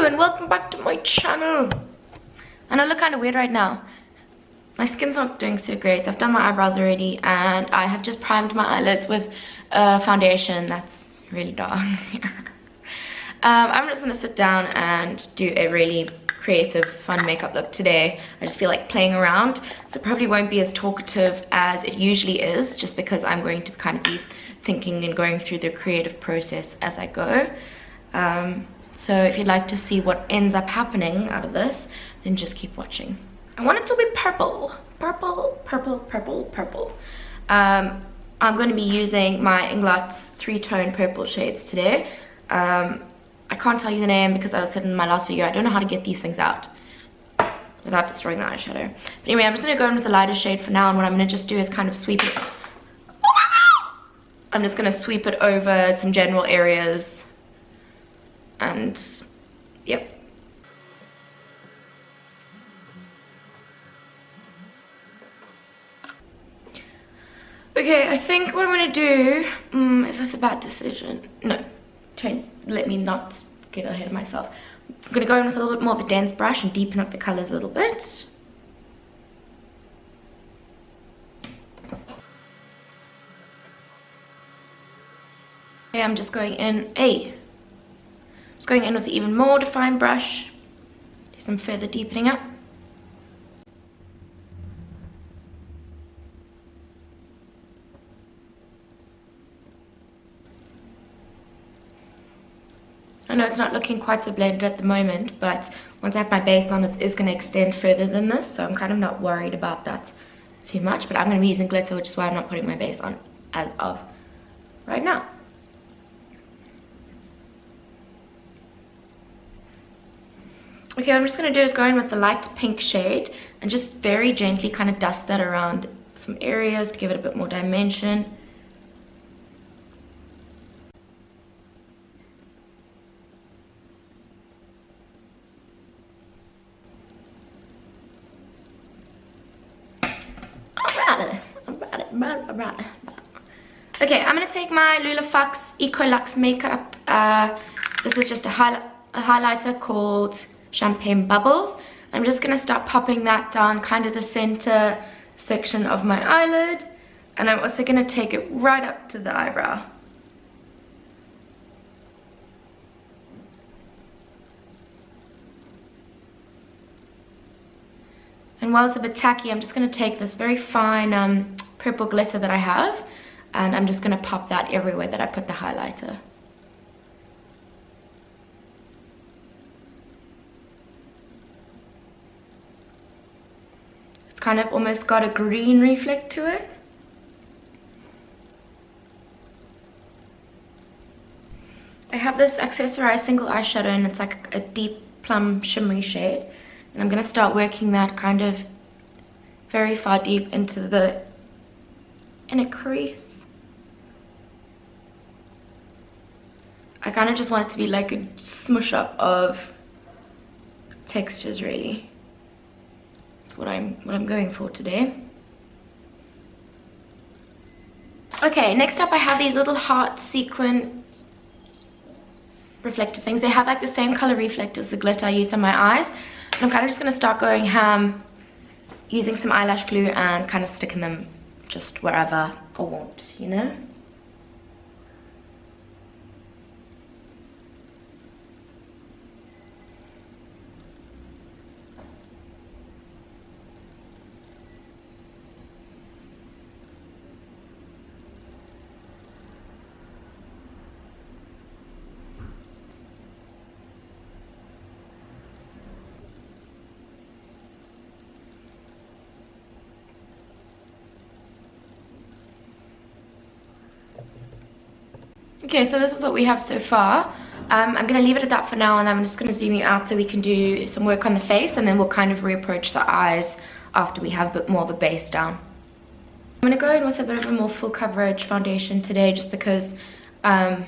Hello and welcome back to my channel. And I look kind of weird right now. My skin's not doing so great. I've done my eyebrows already and I have just primed my eyelids with foundation that's really dark. I'm just gonna sit down and do a really creative, fun makeup look today. I just feel like playing around, so it probably won't be as talkative as it usually is, just because I'm going to kind of be thinking and going through the creative process as I go. So if you'd like to see what ends up happening out of this, then just keep watching. I want it to be purple. Purple, purple, purple, purple. I'm going to be using my Inglot's 3-tone purple shades today. I can't tell you the name because I said in my last video, I don't know how to get these things out without destroying the eyeshadow. But anyway, I'm just going to go in with a lighter shade for now, and what I'm going to just do is kind of sweep it. I'm just going to sweep it over some general areas. And yep. Okay, I think what I'm gonna do, is this a bad decision? No, let me not get ahead of myself. I'm gonna go in with a little bit more of a dense brush and deepen up the colors a little bit. Okay, I'm just going in, just going in with an even more defined brush. Do some further deepening up. I know it's not looking quite so blended at the moment, but once I have my base on, it is going to extend further than this, so I'm kind of not worried about that too much. But I'm going to be using glitter, which is why I'm not putting my base on as of right now. Okay, what I'm just going to do is go in with the light pink shade and just very gently kind of dust that around some areas to give it a bit more dimension. Okay, I'm going to take my Lula Ecolux makeup. This is just a highlighter called Champagne Bubbles. I'm just going to start popping that down kind of the center section of my eyelid, and I'm also going to take it right up to the eyebrow. And while it's a bit tacky, I'm just going to take this very fine purple glitter that I have, and I'm just going to pop that everywhere that I put the highlighter. It's kind of almost got a green reflect to it. I have this accessorized single eyeshadow, and it's like a deep plum shimmery shade. And I'm going to start working that kind of very far deep into the inner crease. I kind of just want it to be like a smush up of textures, really. That's what I'm going for today. Okay, next up I have these little heart sequin reflector things. They have like the same color reflect as the glitter I used on my eyes. And I'm kind of just going to start going ham using some eyelash glue and kind of sticking them just wherever I want, you know? Okay, so this is what we have so far. I'm going to leave it at that for now, and I'm just going to zoom you out so we can do some work on the face, and then we'll kind of reapproach the eyes after we have a bit more of a base down. I'm going to go in with a bit of a more full coverage foundation today, just because, I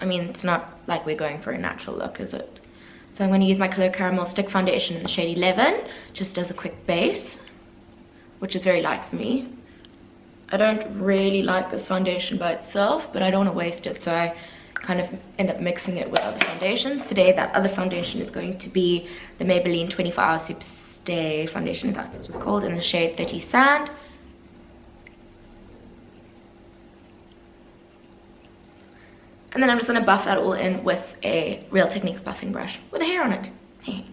mean, it's not like we're going for a natural look, is it? So I'm going to use my Couleur Caramel Stick Foundation in the shade 11, just as a quick base, which is very light for me. I don't really like this foundation by itself, but I don't want to waste it, so I kind of end up mixing it with other foundations. Today that other foundation is going to be the Maybelline 24-Hour Superstay foundation, if that's what it's called, in the shade 30 Sand. And then I'm just going to buff that all in with a Real Techniques buffing brush with a hair on it. Hey.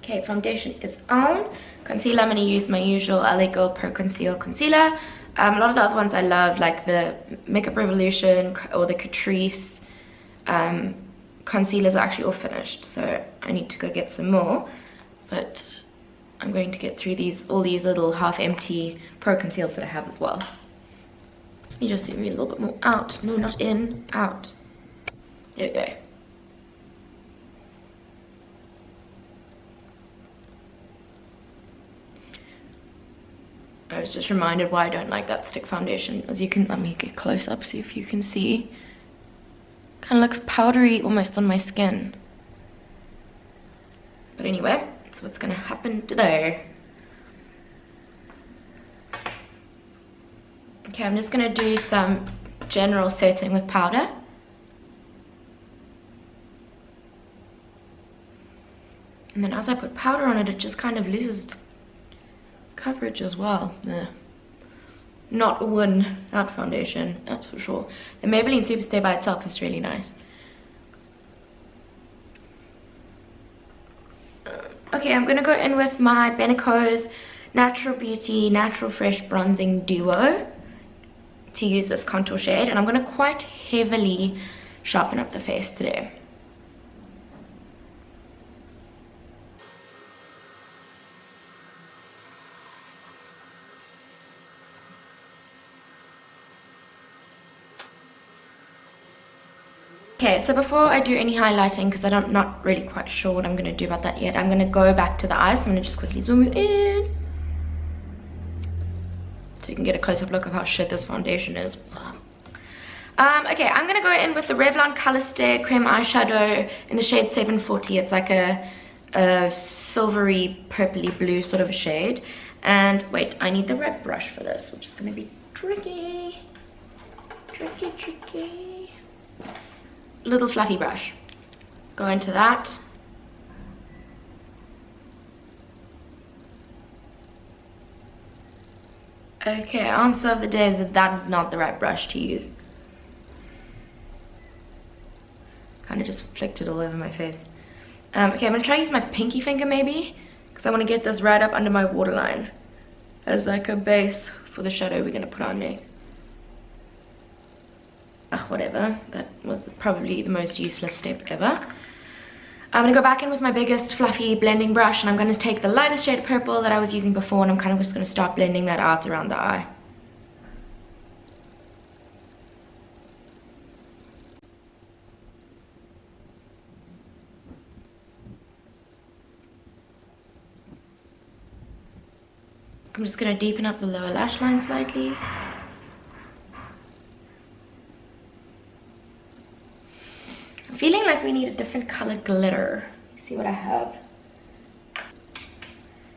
Okay, foundation is on. Concealer, I'm going to use my usual LA Girl Pro Conceal concealer. A lot of the other ones I love, like the Makeup Revolution or the Catrice concealers, are actually all finished, so I need to go get some more. But I'm going to get through all these little half-empty Pro Conceals that I have as well. Let me just zoom in a little bit more out. No, not in, out. There we go. I was just reminded why I don't like that stick foundation. As you can, let me get close up, see if you can see. Kind of looks powdery almost on my skin. But anyway, that's what's gonna happen today. Okay, I'm just gonna do some general setting with powder. And then as I put powder on it, it just kind of loses its coverage as well. Not a win, that foundation, that's for sure. The Maybelline Superstay by itself is really nice. Okay, I'm gonna go in with my Benecos Natural Beauty Natural Fresh Bronzing Duo to use this contour shade, and I'm gonna quite heavily sharpen up the face today. Okay, so before I do any highlighting, because I'm not really quite sure what I'm going to do about that yet, I'm going to go back to the eyes. So I'm going to just quickly zoom in, so you can get a close-up look of how shit this foundation is. Okay, I'm going to go in with the Revlon Colorstay Crème eyeshadow in the shade 740. It's like a silvery, purpley blue sort of a shade. And wait, I need the red brush for this, which is going to be tricky. Tricky. Little fluffy brush. Go into that. Okay, answer of the day is that is not the right brush to use. Kind of just flicked it all over my face. Okay, I'm gonna try to use my pinky finger maybe, because I want to get this right up under my waterline as like a base for the shadow we're gonna put on next. Whatever, that was probably the most useless step ever. I'm gonna go back in with my biggest fluffy blending brush, and I'm gonna take the lightest shade of purple that I was using before, and I'm kind of just gonna start blending that out around the eye. I'm just gonna deepen up the lower lash line slightly. I'm feeling like we need a different color glitter. See what I have.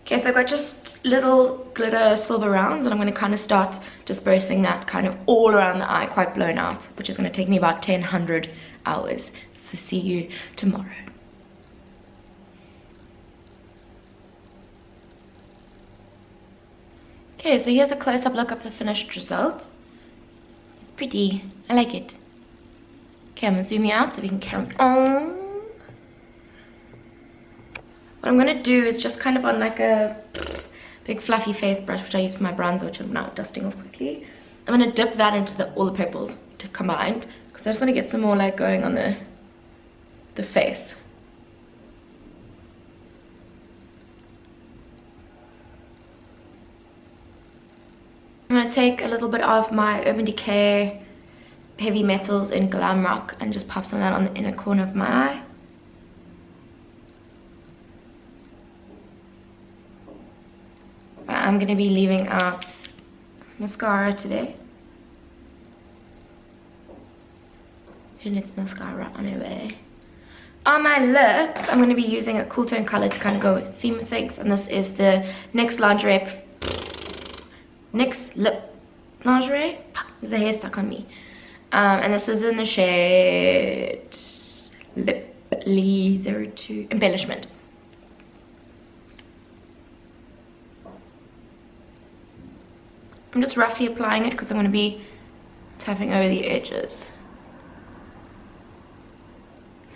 Okay, so I've got just little glitter silver rounds, and I'm going to kind of start dispersing that kind of all around the eye, quite blown out, which is going to take me about 100 hours. So see you tomorrow. Okay, so here's a close-up look of the finished result. Pretty. I like it. Okay, I'm gonna zoom you out so we can carry on. What I'm gonna do is just kind of on like a big fluffy face brush, which I use for my bronzer, which I'm now dusting off quickly. I'm gonna dip that into all the purples to combine, because I just want to get some more like going on the face. I'm gonna take a little bit of my Urban Decay Heavy Metals in Glam Rock and just pop some of that on the inner corner of my eye. I'm going to be leaving out mascara today. And it's mascara on the way. On my lips, I'm going to be using a cool tone color to kind of go with the theme of things. And this is the NYX Lip lingerie. Fuck, there's a hair stuck on me. And this is in the shade Lip Lingerie 02 Embellishment. I'm just roughly applying it because I'm going to be tapping over the edges.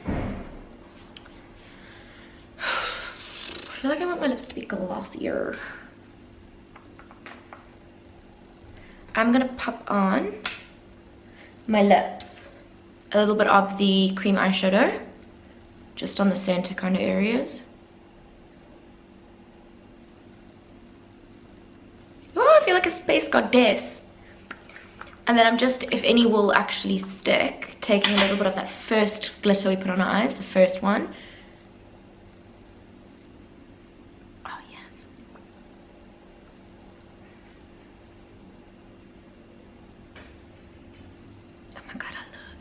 I feel like I want my lips to be glossier. I'm gonna pop on my lips a little bit of the cream eyeshadow just on the center kind of areas. Oh, I feel like a space goddess. And then I'm just, if any will actually stick, taking a little bit of that first glitter we put on our eyes, the first one. Oh yes. Oh my god, I love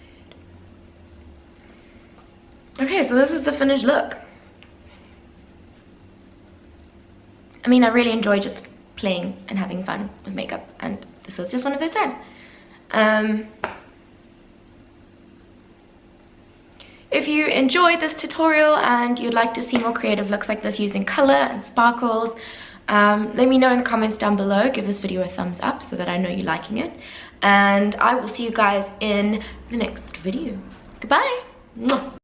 it. Okay, so this is the finished look. I mean, I really enjoy just playing and having fun with makeup, and this was just one of those times. If you enjoyed this tutorial and you'd like to see more creative looks like this using color and sparkles, let me know in the comments down below. Give this video a thumbs up so that I know you're liking it, and I will see you guys in the next video. Goodbye. Mwah.